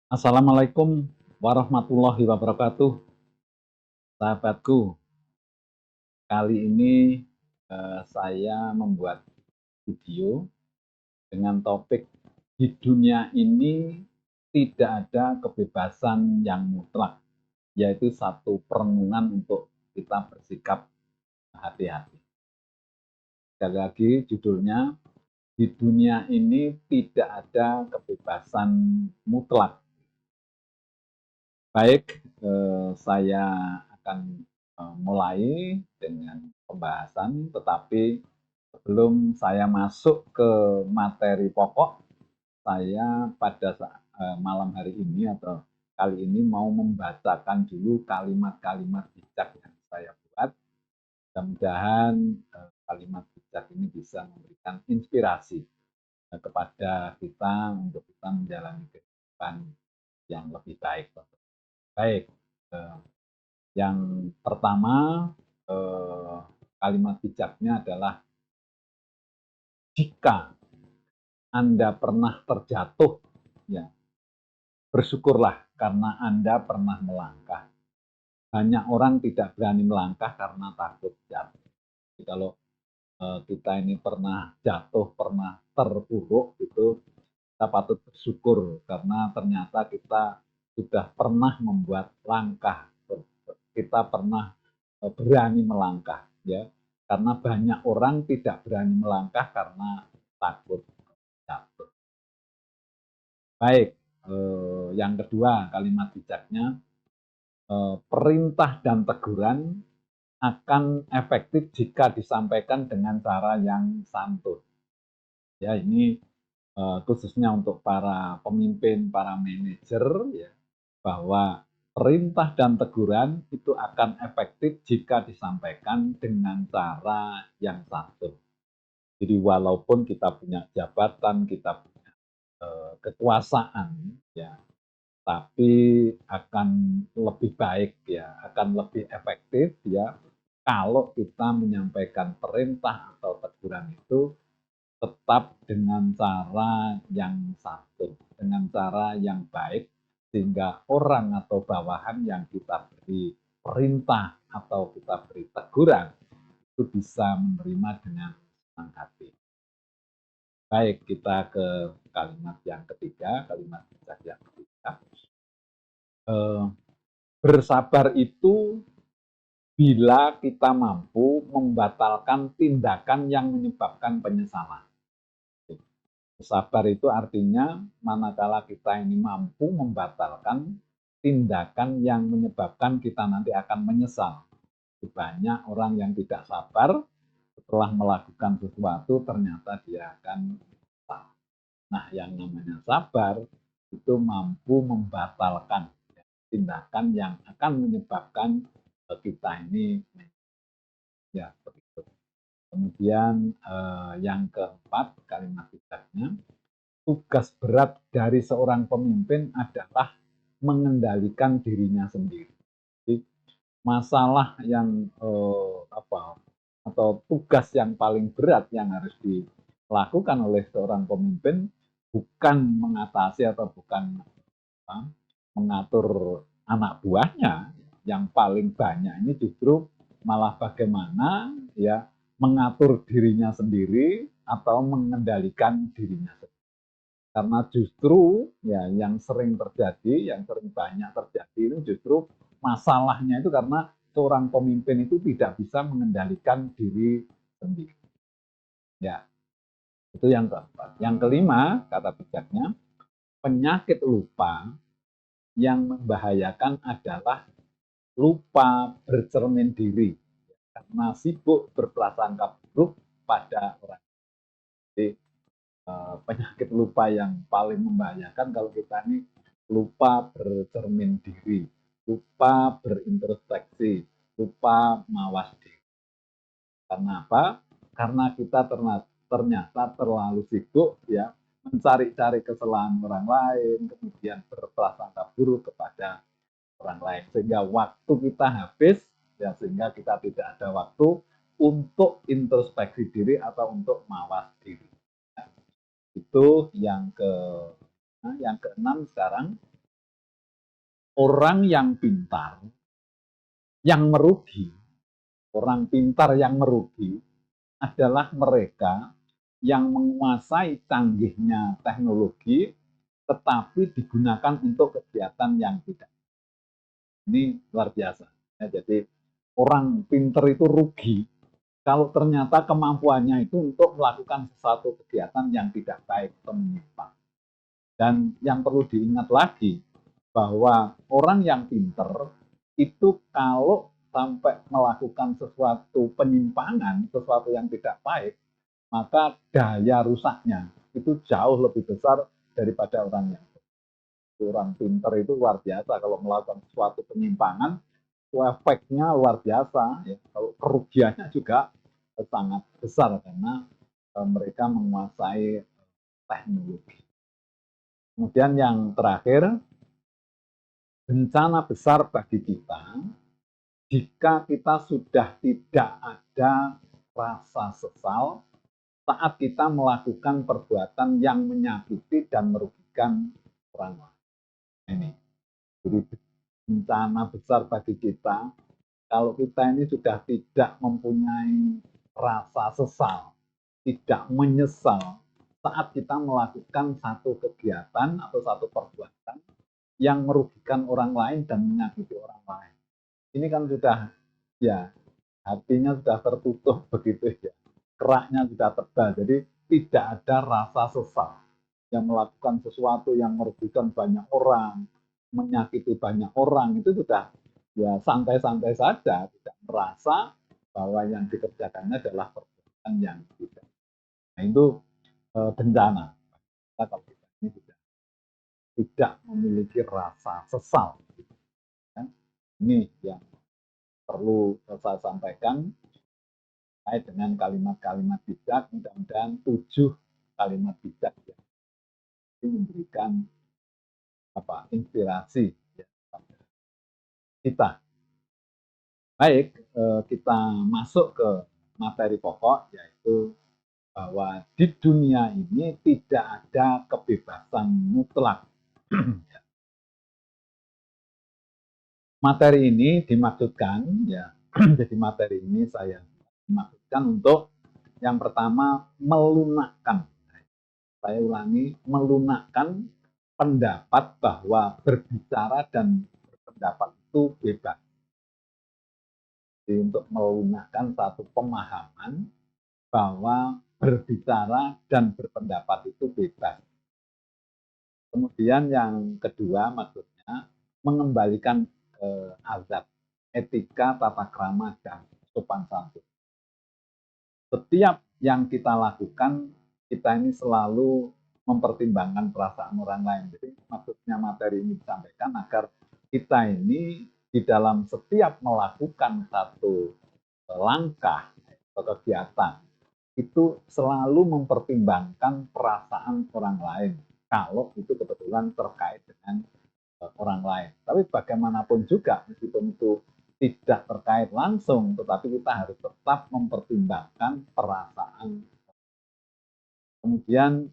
Assalamualaikum warahmatullahi wabarakatuh, sahabatku. Kali ini saya membuat video dengan topik di dunia ini tidak ada kebebasan yang mutlak, yaitu satu perenungan untuk kita bersikap hati-hati. Sekali lagi judulnya, di dunia ini tidak ada kebebasan mutlak. Baik, saya akan mulai dengan pembahasan, tetapi sebelum saya masuk ke materi pokok, saya pada malam hari ini atau kali ini mau membacakan dulu kalimat-kalimat bijak yang saya buat. Mudah-mudahan kalimat bijak ini bisa memberikan inspirasi kepada kita untuk kita menjalani kehidupan yang lebih baik. Baik, yang pertama, kalimat bijaknya adalah, jika Anda pernah terjatuh, ya, bersyukurlah karena Anda pernah melangkah. Banyak orang tidak berani melangkah karena takut jatuh. Jadi kalau kita ini pernah jatuh, pernah terpuruk, itu kita patut bersyukur karena ternyata kita sudah pernah membuat langkah, kita pernah berani melangkah, ya. Karena banyak orang tidak berani melangkah karena takut jatuh. Baik, yang kedua kalimat bijaknya, perintah dan teguran akan efektif jika disampaikan dengan cara yang santun. Ya, ini khususnya untuk para pemimpin, para manajer, ya, bahwa perintah dan teguran itu akan efektif jika disampaikan dengan cara yang santun. Jadi walaupun kita punya jabatan, kita punya kekuasaan, ya, tapi akan lebih baik, ya, akan lebih efektif, ya, kalau kita menyampaikan perintah atau teguran itu tetap dengan cara yang santun, dengan cara yang baik, sehingga orang atau bawahan yang kita beri perintah atau kita beri teguran itu bisa menerima dengan senang hati. Baik, kita ke kalimat yang ketiga, kalimat bijak yang ketiga. Bersabar itu bila kita mampu membatalkan tindakan yang menyebabkan penyesalan. Sabar itu artinya manakala kita ini mampu membatalkan tindakan yang menyebabkan kita nanti akan menyesal. Banyak orang yang tidak sabar setelah melakukan sesuatu ternyata dia akan menyesal. Nah, yang namanya sabar itu mampu membatalkan tindakan yang akan menyebabkan kita ini, ya, begitu. Kemudian yang keempat kalimat bijaknya, tugas berat dari seorang pemimpin adalah mengendalikan dirinya sendiri. Jadi, masalah yang atau tugas yang paling berat yang harus dilakukan oleh seorang pemimpin bukan mengatasi atau bukan mengatur anak buahnya. Yang paling banyak ini justru malah bagaimana, ya, mengatur dirinya sendiri atau mengendalikan dirinya sendiri. Karena justru, ya, yang sering terjadi, yang sering banyak terjadi itu justru masalahnya itu karena seorang pemimpin itu tidak bisa mengendalikan diri sendiri. Ya, itu yang keempat. Yang kelima, kata bijaknya, penyakit lupa yang membahayakan adalah lupa bercermin diri karena sibuk berprasangka buruk pada orang. Jadi penyakit lupa yang paling membahayakan kalau kita ini lupa bercermin diri, lupa berintrospeksi, lupa mawas diri. Karena apa? Karena kita ternyata terlalu sibuk, ya, mencari-cari kesalahan orang lain, kemudian berprasangka buruk kepada orang lain, sehingga waktu kita habis, ya, sehingga kita tidak ada waktu untuk introspeksi diri atau untuk mawas diri. Itu yang ke Nah, yang keenam sekarang, orang yang pintar, yang merugi, orang pintar yang merugi adalah mereka yang menguasai canggihnya teknologi, tetapi digunakan untuk kegiatan yang tidak. Ini luar biasa. Ya, jadi orang pintar itu rugi kalau ternyata kemampuannya itu untuk melakukan sesuatu kegiatan yang tidak baik atau menyimpang. Dan yang perlu diingat lagi, bahwa orang yang pintar itu kalau sampai melakukan sesuatu penyimpangan, sesuatu yang tidak baik, maka daya rusaknya itu jauh lebih besar daripada orang yang orang pintar itu luar biasa kalau melakukan sesuatu penyimpangan, efeknya luar biasa. Ya. Kalau kerugiannya juga sangat besar karena mereka menguasai teknologi. Kemudian yang terakhir, bencana besar bagi kita jika kita sudah tidak ada rasa sesal saat kita melakukan perbuatan yang menyakiti dan merugikan orang lain. Ini. Jadi bencana besar bagi kita kalau kita ini sudah tidak mempunyai rasa sesal, tidak menyesal saat kita melakukan satu kegiatan atau satu perbuatan yang merugikan orang lain dan menyakiti orang lain. Ini kan sudah, ya, hatinya sudah tertutup begitu ya, keraknya sudah tebal, jadi tidak ada rasa sesal yang melakukan sesuatu yang merugikan banyak orang, menyakiti banyak orang, itu sudah ya santai-santai saja, tidak merasa bahwa yang dikerjakannya adalah perbuatan yang tidak. Nah itu bencana. Kita kalau kita ini tidak memiliki rasa sesal. Ini yang perlu saya sampaikan terkait dengan kalimat-kalimat bijak, mudah-mudahan 7 kalimat bijak yang memberikan inspirasi ya, kita. Baik, kita masuk ke materi pokok, yaitu bahwa di dunia ini tidak ada kebebasan mutlak. Materi ini dimaksudkan, ya, jadi materi ini saya maksudkan untuk yang pertama melunakkan. Saya ulangi, melunakkan pendapat bahwa berbicara dan berpendapat itu bebas. Jadi untuk melunakkan satu pemahaman bahwa berbicara dan berpendapat itu bebas. Kemudian yang kedua maksudnya mengembalikan azab, etika, tata krama, dan sopan santun. Setiap yang kita lakukan, kita ini selalu mempertimbangkan perasaan orang lain. Jadi maksudnya materi ini disampaikan agar kita ini di dalam setiap melakukan satu langkah atau kegiatan, itu selalu mempertimbangkan perasaan orang lain kalau itu kebetulan terkait dengan orang lain. Tapi bagaimanapun juga, meskipun itu tidak terkait langsung, tetapi kita harus tetap mempertimbangkan perasaan. Kemudian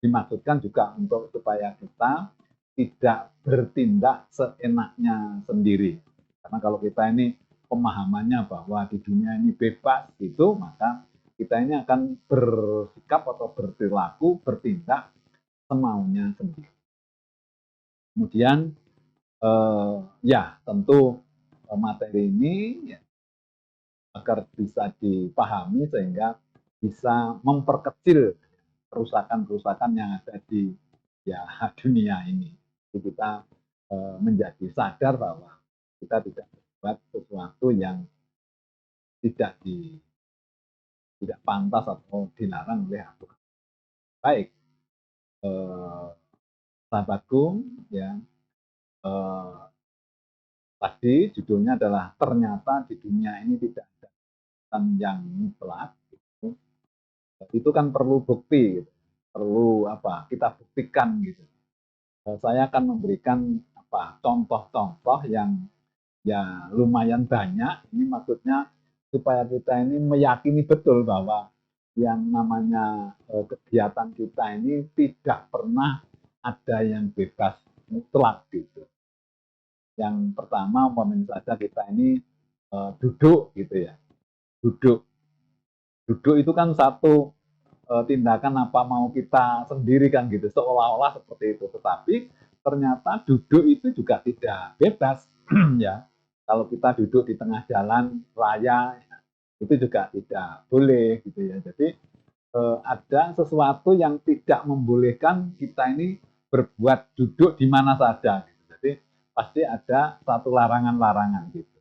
dimaksudkan juga untuk supaya kita tidak bertindak seenaknya sendiri. Karena kalau kita ini pemahamannya bahwa di dunia ini bebas gitu, maka kita ini akan bersikap atau berperilaku, bertindak semaunya sendiri. Kemudian ya tentu materi ini ya, agar bisa dipahami sehingga bisa memperkecil kerusakan-kerusakan yang ada di ya dunia ini. Jadi kita menjadi sadar bahwa kita tidak berbuat sesuatu yang tidak tidak pantas atau dilarang oleh aturan. Baik, sahabatku, ya tadi judulnya adalah ternyata di dunia ini tidak ada yang mutlak. Itu kan perlu bukti, gitu. Perlu kita buktikan gitu. Saya akan memberikan contoh-contoh yang ya lumayan banyak. Ini maksudnya supaya kita ini meyakini betul bahwa yang namanya kegiatan kita ini tidak pernah ada yang bebas mutlak gitu. Yang pertama umpamanya saja kita ini duduk gitu ya. Duduk. Duduk itu kan satu tindakan apa mau kita sendiri kan gitu, seolah-olah seperti itu. Tetapi ternyata duduk itu juga tidak bebas ya. Kalau kita duduk di tengah jalan raya ya, itu juga tidak boleh gitu ya. Jadi ada sesuatu yang tidak membolehkan kita ini berbuat duduk di mana saja. Gitu. Jadi pasti ada satu larangan-larangan gitu.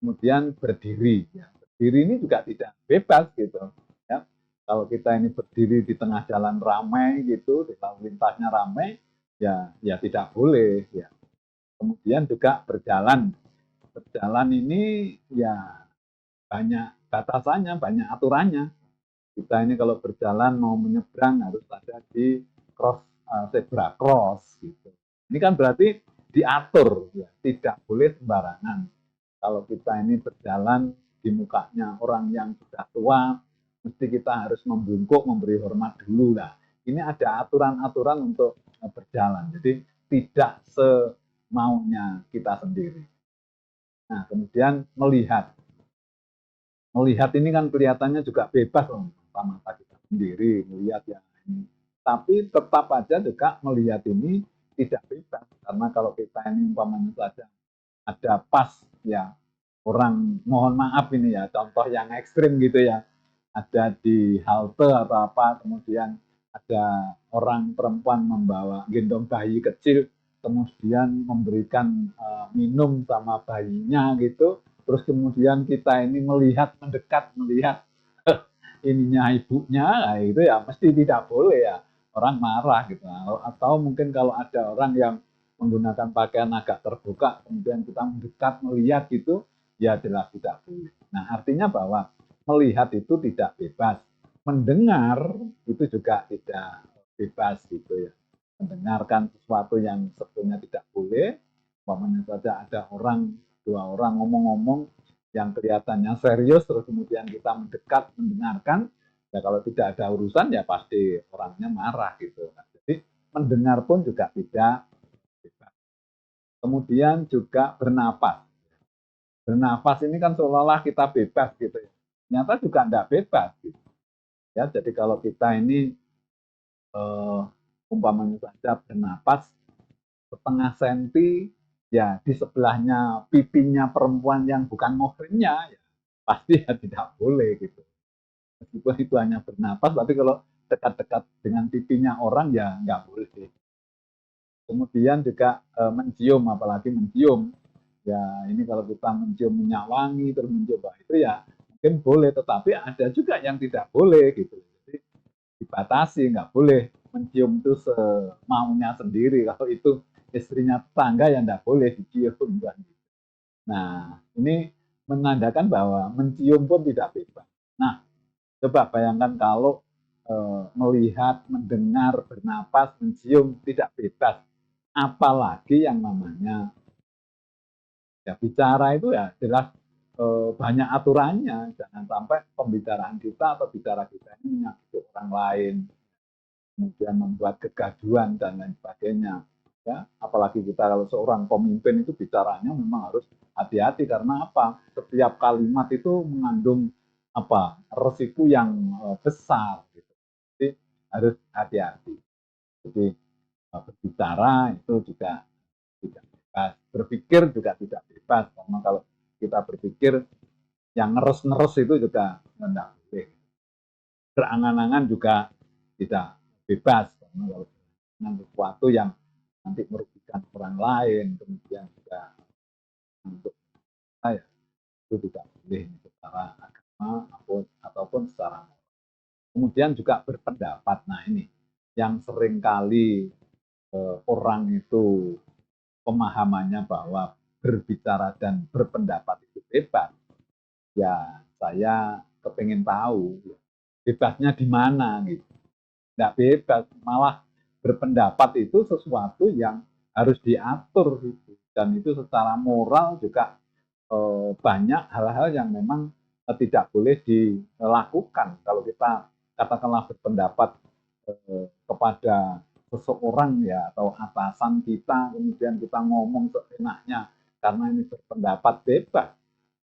Kemudian berdiri, ya. Berdiri ini juga tidak bebas gitu. Ya. Kalau kita ini berdiri di tengah jalan ramai gitu, di lalu lintasnya ramai, ya tidak boleh. Ya. Kemudian juga berjalan. Berjalan ini ya banyak batasannya, banyak aturannya. Kita ini kalau berjalan mau menyeberang harus ada di zebra cross gitu. Ini kan berarti diatur, ya, tidak boleh sembarangan. Kalau kita ini berjalan di mukanya orang yang sudah tua, mesti kita harus membungkuk, memberi hormat dulu lah. Ini ada aturan-aturan untuk berjalan. Jadi tidak semaunya kita sendiri. Nah, kemudian melihat. Melihat ini kan kelihatannya juga bebas loh, sama mata kita sendiri melihat yang ini. Tapi tetap aja juga melihat ini tidak bebas karena kalau kita ini umpamanya saja ada pas ya orang mohon maaf ini ya contoh yang ekstrim gitu ya ada di halte atau apa kemudian ada orang perempuan membawa gendong bayi kecil kemudian memberikan minum sama bayinya gitu terus kemudian kita ini melihat mendekat melihat ininya ibunya nah itu ya mesti tidak boleh ya orang marah gitu atau mungkin kalau ada orang yang menggunakan pakaian agak terbuka kemudian kita mendekat melihat gitu ya jelas tidak boleh. Nah artinya bahwa melihat itu tidak bebas, mendengar itu juga tidak bebas gitu ya. Mendengarkan sesuatu yang sebetulnya tidak boleh, umpamanya saja ada orang dua orang ngomong-ngomong yang kelihatannya serius terus kemudian kita mendekat mendengarkan ya kalau tidak ada urusan ya pasti orangnya marah gitu. Nah, jadi mendengar pun juga tidak bebas. Kemudian juga bernapas. Bernapas ini kan seolah-olah kita bebas gitu ya. Ternyata juga tidak bebas gitu. Ya, jadi kalau kita ini umpamanya saja bernapas setengah senti ya di sebelahnya pipinya perempuan yang bukan muhrimnya ya pasti ya tidak boleh gitu. Meskipun itu hanya bernapas, tapi kalau dekat-dekat dengan pipinya orang ya nggak boleh. Kemudian juga mencium, apalagi mencium. Ya ini kalau kita mencium minyak wangi terus mencoba itu ya mungkin boleh, tetapi ada juga yang tidak boleh gitu. Jadi dibatasi, nggak boleh mencium itu semaunya sendiri. Kalau itu istrinya tetangga yang nggak boleh dicium. Nah ini menandakan bahwa mencium pun tidak bebas. Nah coba bayangkan kalau melihat, mendengar, bernapas, mencium tidak bebas. Apalagi yang namanya ya bicara itu ya jelas banyak aturannya. Jangan sampai pembicaraan kita atau bicara kita ini menyakiti orang lain, kemudian membuat kegaduhan dan lain sebagainya. Ya, apalagi kita kalau seorang pemimpin itu bicaranya memang harus hati-hati karena apa? Setiap kalimat itu mengandung apa? Resiko yang besar gitu. Jadi harus hati-hati. Jadi berbicara itu juga tidak bebas. Berpikir juga tidak bebas karena kalau kita berpikir yang ngeres-ngeres itu juga tidak boleh. Berangan-angan juga tidak bebas karena kalau dengan sesuatu yang nanti merugikan orang lain kemudian juga untuk saya itu tidak boleh secara agama ataupun secara moral. Kemudian juga berpendapat. Nah ini yang seringkali orang itu pemahamannya bahwa berbicara dan berpendapat itu bebas. Ya saya kepengen tahu bebasnya di mana gitu. Nggak bebas, malah berpendapat itu sesuatu yang harus diatur gitu. Dan itu secara moral juga banyak hal-hal yang memang tidak boleh dilakukan. Kalau kita katakanlah berpendapat kepada seseorang ya atau atasan kita, kemudian kita ngomong seenaknya karena ini berpendapat bebas,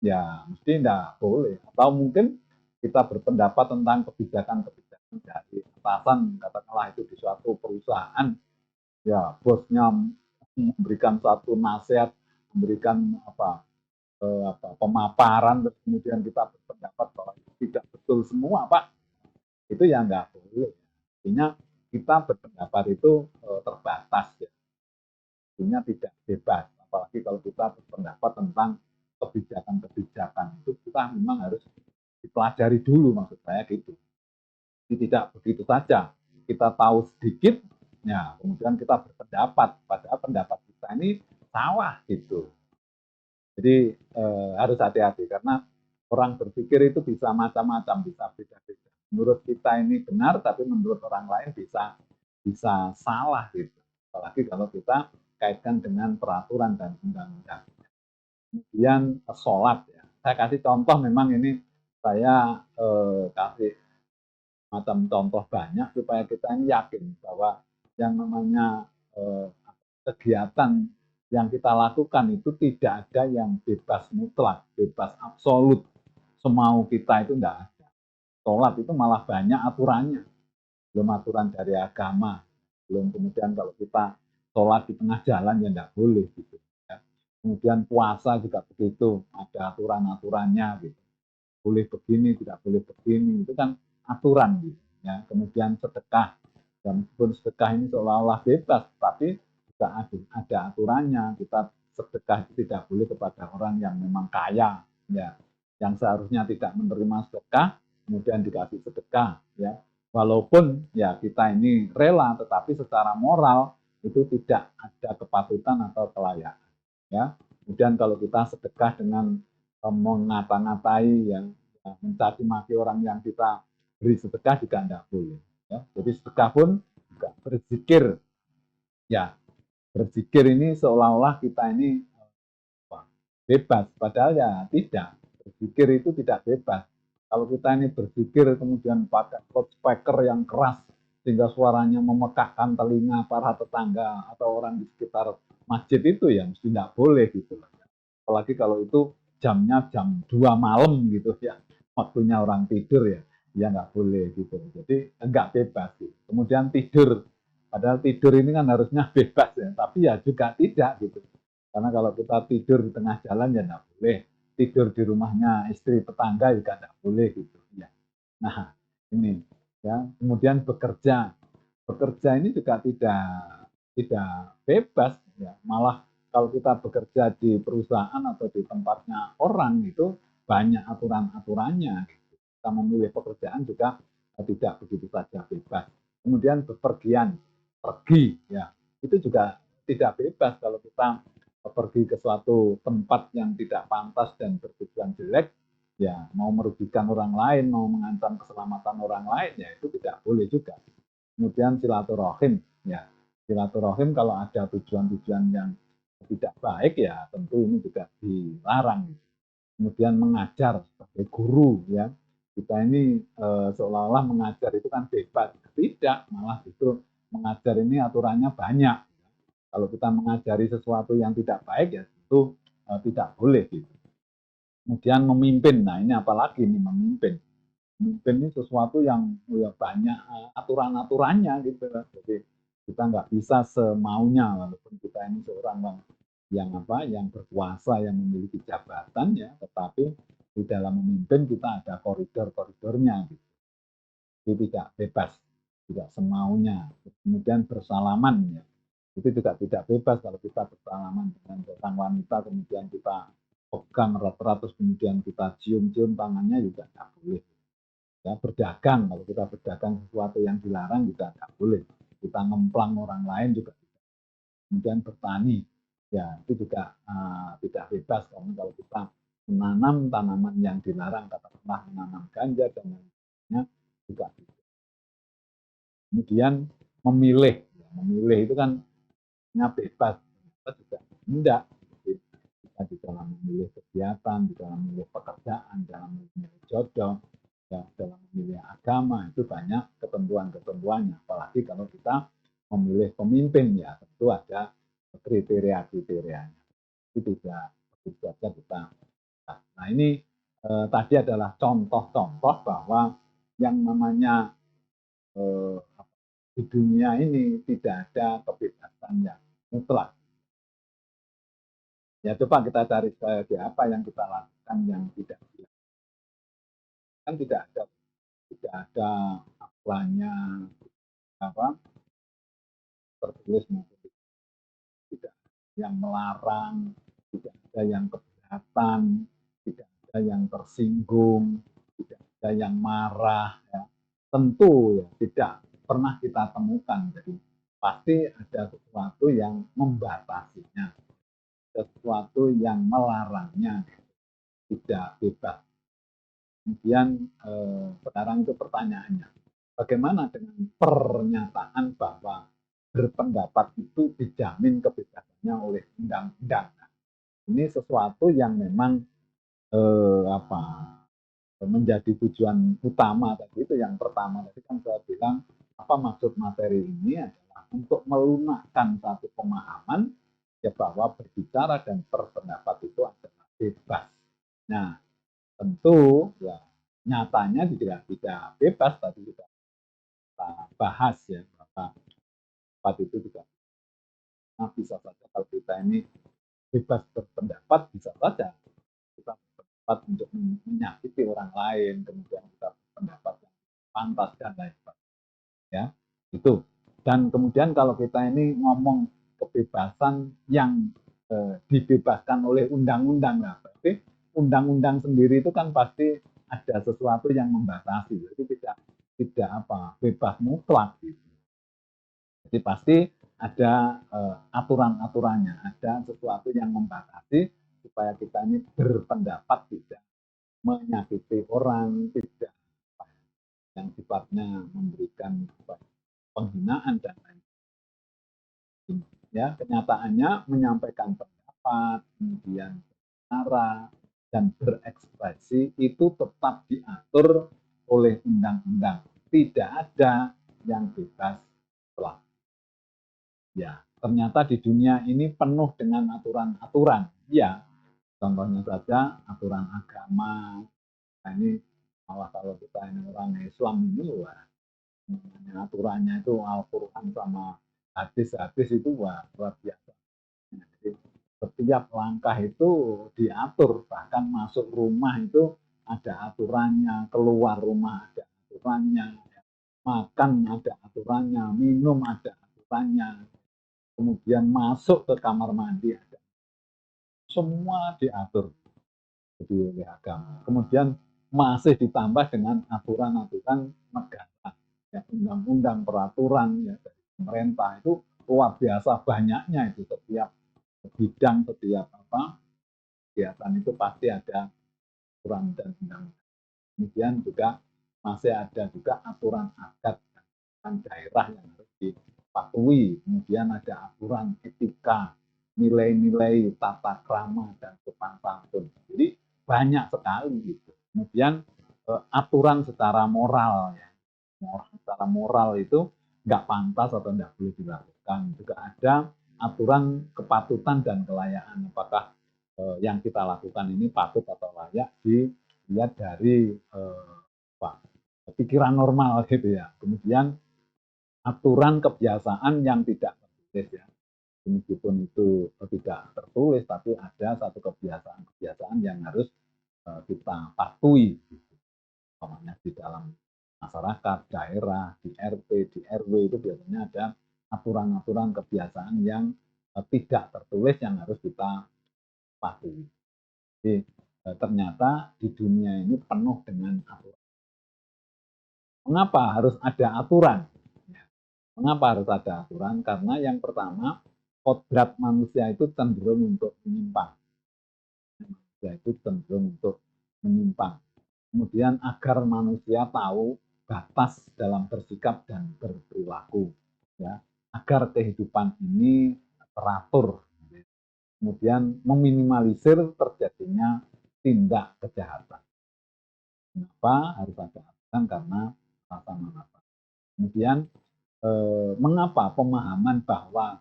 ya mesti tidak boleh. Atau mungkin kita berpendapat tentang kebijakan-kebijakan dari atasan, katakanlah itu di suatu perusahaan, ya bosnya memberikan satu nasihat, memberikan pemaparan, terus kemudian kita berpendapat bahwa itu tidak betul semua, Pak, itu ya nggak boleh. Artinya kita berpendapat itu terbatas ya, artinya tidak bebas. Apalagi kalau kita berpendapat tentang kebijakan-kebijakan itu kita memang harus dipelajari dulu, maksud saya gitu. Jadi tidak begitu saja kita tahu sedikit, ya kemudian kita berpendapat, padahal pendapat kita ini salah gitu. Jadi harus hati-hati karena orang berpikir itu bisa macam-macam, bisa beda-beda. Menurut kita ini benar, tapi menurut orang lain bisa salah gitu. Apalagi kalau kita kaitkan dengan peraturan dan undang-undang. Kemudian sholat ya. Saya kasih contoh, memang ini saya kasih macam contoh banyak supaya kita ini yakin bahwa yang namanya kegiatan yang kita lakukan itu tidak ada yang bebas mutlak, bebas absolut, semau kita itu tidak ada. Sholat itu malah banyak aturannya, belum aturan dari agama, belum kemudian kalau kita sholat di tengah jalan ya tidak boleh gitu. Ya. Kemudian puasa juga begitu, ada aturan-aturannya gitu. Boleh begini, tidak boleh begini, itu kan aturan gitu. Ya. Kemudian sedekah, dan meskipun sedekah ini seolah-olah bebas, tapi juga ada aturannya. Kita sedekah itu tidak boleh kepada orang yang memang kaya, ya, yang seharusnya tidak menerima sedekah, kemudian dikasih sedekah, ya. Walaupun ya kita ini rela, tetapi secara moral itu tidak ada kepatutan atau kelayakan, ya. Kemudian kalau kita sedekah dengan mengata-ngatai, ya, mencaci maki orang yang kita beri sedekah juga tidak boleh. Ya. Jadi sedekah pun juga berzikir, ya, berzikir ini seolah-olah kita ini bebas, padahal ya tidak. Berzikir itu tidak bebas. Kalau kita ini berzikir kemudian pakai loudspeaker yang keras sehingga suaranya memekakkan telinga para tetangga atau orang di sekitar masjid, itu ya mesti tidak boleh gitu. Apalagi kalau itu jamnya jam 2 malam gitu ya, waktunya orang tidur ya, ya nggak boleh gitu. Jadi nggak bebas gitu. Kemudian tidur, padahal tidur ini kan harusnya bebas ya, tapi ya juga tidak gitu. Karena kalau kita tidur di tengah jalan ya nggak boleh, tidur di rumahnya istri tetangga juga nggak boleh gitu ya. Nah ini ya, kemudian bekerja, bekerja ini juga tidak bebas ya, malah kalau kita bekerja di perusahaan atau di tempatnya orang itu banyak aturan-aturannya. Kita memilih pekerjaan juga tidak begitu saja bebas. Kemudian bepergian, pergi ya, itu juga tidak bebas. Kalau kita pergi ke suatu tempat yang tidak pantas dan bertujuan jelek, ya mau merugikan orang lain, mau mengancam keselamatan orang lain, ya itu tidak boleh juga. Kemudian silaturahim, ya silaturahim kalau ada tujuan-tujuan yang tidak baik ya tentu ini juga dilarang. Kemudian mengajar sebagai guru, ya kita ini seolah-olah mengajar itu kan bebas, tidak, malah justru mengajar ini aturannya banyak. Kalau kita mengajari sesuatu yang tidak baik ya tentu tidak boleh gitu. Kemudian memimpin, nah ini apalagi ini memimpin. Memimpin ini sesuatu yang ya banyak aturan-aturannya gitu. Jadi kita nggak bisa semaunya, walaupun kita ini seorang yang berkuasa, yang memiliki jabatan ya, tetapi di dalam memimpin kita ada koridor-koridornya gitu. Jadi tidak bebas, tidak semaunya. Kemudian bersalaman ya, itu juga tidak bebas. Kalau kita bersalaman dengan seorang wanita kemudian kita pegang erat-erat terus kemudian kita cium-cium tangannya juga tidak boleh. Ya, berdagang, kalau kita berdagang sesuatu yang dilarang juga tidak boleh. Kita ngemplang orang lain juga. Kemudian bertani, ya itu juga tidak bebas, karena kalau kita menanam tanaman yang dilarang, katakanlah menanam ganja dan lain-lainnya juga tidak. Kemudian memilih, ya, memilih itu kan bebas, kita juga tidak. Jadi, kita di dalam memilih kegiatan, di dalam memilih pekerjaan, dalam memilih jodoh, Ya, dalam memilih agama itu banyak ketentuan-ketentuannya. Apalagi kalau kita memilih pemimpin ya tentu ada kriteria-kriterianya. Itu tidak begitu saja kita. Nah ini tadi adalah contoh-contoh bahwa yang namanya eh, di dunia ini tidak ada kebebasan yang mutlak. Ya coba kita cari di apa yang kita lakukan yang tidak kan tidak ada aturannya apa tertulis maupun tidak yang melarang, tidak ada yang keberatan, tidak ada yang tersinggung, tidak ada yang marah. Ya. Tentu ya tidak pernah kita temukan. Jadi pasti ada sesuatu yang membatasinya, sesuatu yang melarangnya, tidak bebas. Kemudian sekarang itu pertanyaannya, bagaimana dengan pernyataan bahwa berpendapat itu dijamin kebebasannya oleh undang-undang? Ini sesuatu yang memang apa menjadi tujuan utama tadi itu yang pertama tadi kan saya bilang apa maksud materi ini adalah untuk melunakkan satu pemahaman ya bahwa berbicara dan berpendapat itu adalah bebas. Nah, tentu ya nyatanya tidak bebas tadi kita bahas ya bahwa pendapat itu juga nah, bisa saja kalau kita ini bebas berpendapat bisa saja kita berpendapat untuk menyakiti orang lain kemudian kita berpendapat yang pantas dan lain sebagainya ya itu dan kemudian kalau kita ini ngomong kebebasan yang dibebaskan oleh undang-undang nah, berarti undang-undang sendiri itu kan pasti ada sesuatu yang membatasi jadi tidak apa bebas mutlak gitu. Jadi pasti ada aturan-aturannya, ada sesuatu yang membatasi supaya kita ini berpendapat tidak menyakiti orang, tidak yang sifatnya memberikan penghinaan dan lain-lain. Ya, kenyataannya menyampaikan pendapat, kemudian berbicara dan berekspresi itu tetap diatur oleh undang-undang. Tidak ada yang bebas setelah ya, ternyata di dunia ini penuh dengan aturan-aturan. Ya, contohnya saja aturan agama. Nah, ini malah kalau kita ini orang Islam ini wah, aturannya itu Al-Quran sama hadis-hadis itu wah, luar biasa. Jadi, setiap langkah itu diatur, bahkan masuk rumah itu ada aturannya, keluar rumah ada aturannya, makan ada aturannya, minum ada aturannya, kemudian masuk ke kamar mandi ada semua diatur oleh agama. Kemudian masih ditambah dengan aturan-aturan negara, ya, undang-undang peraturan ya, dari pemerintah itu luar biasa banyaknya itu setiap bidang setiap apa kegiatan itu pasti ada aturan dan undang-undang. Kemudian juga masih ada juga aturan adat dan daerah yang harus dipatuhi. Kemudian ada aturan etika, nilai-nilai tata krama dan sopan santun. Jadi banyak sekali gitu. Kemudian aturan secara moral ya. Secara moral itu nggak pantas atau nggak boleh dilakukan. Juga ada aturan kepatutan dan kelayakan. Apakah yang kita lakukan ini patut atau layak dilihat dari pikiran normal gitu ya. Kemudian aturan kebiasaan yang tidak tertulis ya. Meskipun itu tidak tertulis, tapi ada satu kebiasaan-kebiasaan yang harus kita patuhi. Namanya di dalam masyarakat, daerah, di RT, di RW itu biasanya ada aturan-aturan kebiasaan yang tidak tertulis yang harus kita patuhi. Jadi ternyata di dunia ini penuh dengan aturan. Mengapa harus ada aturan? Mengapa harus ada aturan? Karena yang pertama, kodrat manusia itu cenderung untuk menyimpang. Manusia itu cenderung untuk menyimpang. Kemudian agar manusia tahu batas dalam bersikap dan berperilaku. Ya, agar kehidupan ini teratur. Kemudian meminimalisir terjadinya tindak kejahatan. Kenapa harus ada aturan? Karena rasa manfaat. Kemudian mengapa pemahaman bahwa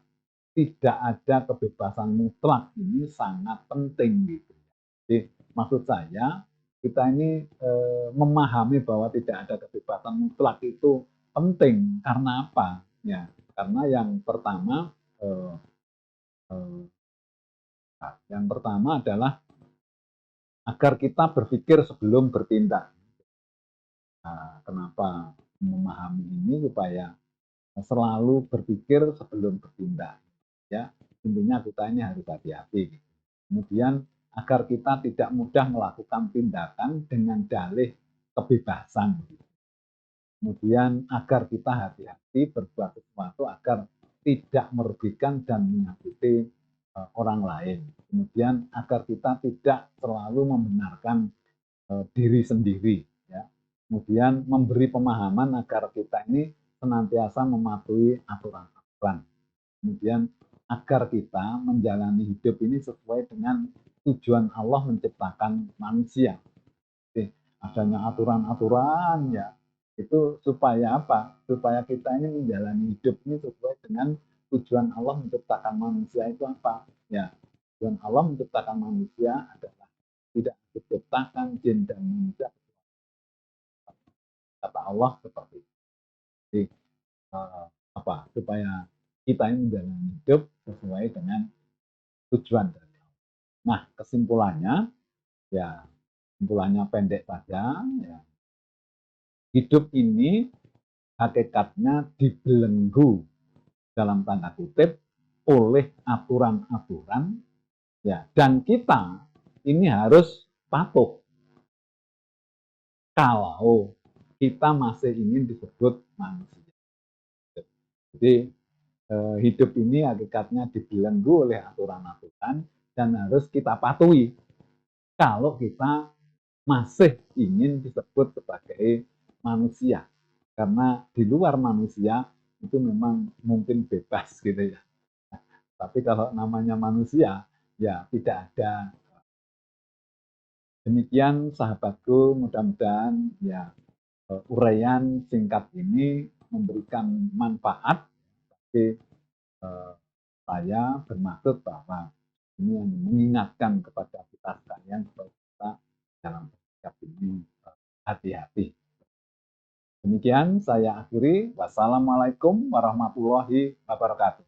tidak ada kebebasan mutlak ini sangat penting gitu. Jadi maksud saya kita ini memahami bahwa tidak ada kebebasan mutlak itu penting karena apa? Ya, karena eh, eh, yang pertama adalah agar kita berpikir sebelum bertindak. Nah, kenapa memahami ini supaya selalu berpikir sebelum bertindak. Ya, intinya kita ini harus hati-hati. Kemudian agar kita tidak mudah melakukan tindakan dengan dalih kebebasan. Kemudian agar kita hati-hati berbuat sesuatu agar tidak merugikan dan menyakiti orang lain. Kemudian agar kita tidak selalu membenarkan diri sendiri. Ya. Kemudian memberi pemahaman agar kita ini senantiasa mematuhi aturan-aturan. Kemudian agar kita menjalani hidup ini sesuai dengan tujuan Allah menciptakan manusia. Jadi, adanya aturan-aturan ya itu supaya apa? Supaya kita ini menjalani hidup ini sesuai dengan tujuan Allah menciptakan manusia itu apa? Ya, tujuan Allah menciptakan manusia adalah tidak diciptakan jin dan manusia, kata Allah seperti itu. Jadi, apa? Supaya kita ini menjalani hidup sesuai dengan tujuan dari Allah. Nah, kesimpulannya ya kesimpulannya pendek saja ya. Hidup ini hakikatnya dibelenggu dalam tanda kutip oleh aturan-aturan ya dan kita ini harus patuh kalau kita masih ingin disebut manusia. Jadi hidup ini hakikatnya dibelenggu oleh aturan-aturan dan harus kita patuhi kalau kita masih ingin disebut sebagai manusia. Karena di luar manusia itu memang mungkin bebas gitu ya. Tapi kalau namanya manusia, ya tidak ada. Demikian sahabatku, mudah-mudahan ya uraian singkat ini memberikan manfaat. Tapi saya bermaksud bahwa ini yang mengingatkan kepada kita sekalian supaya kita dalam sikap ini hati-hati. Demikian saya akhiri. Wassalamualaikum warahmatullahi wabarakatuh.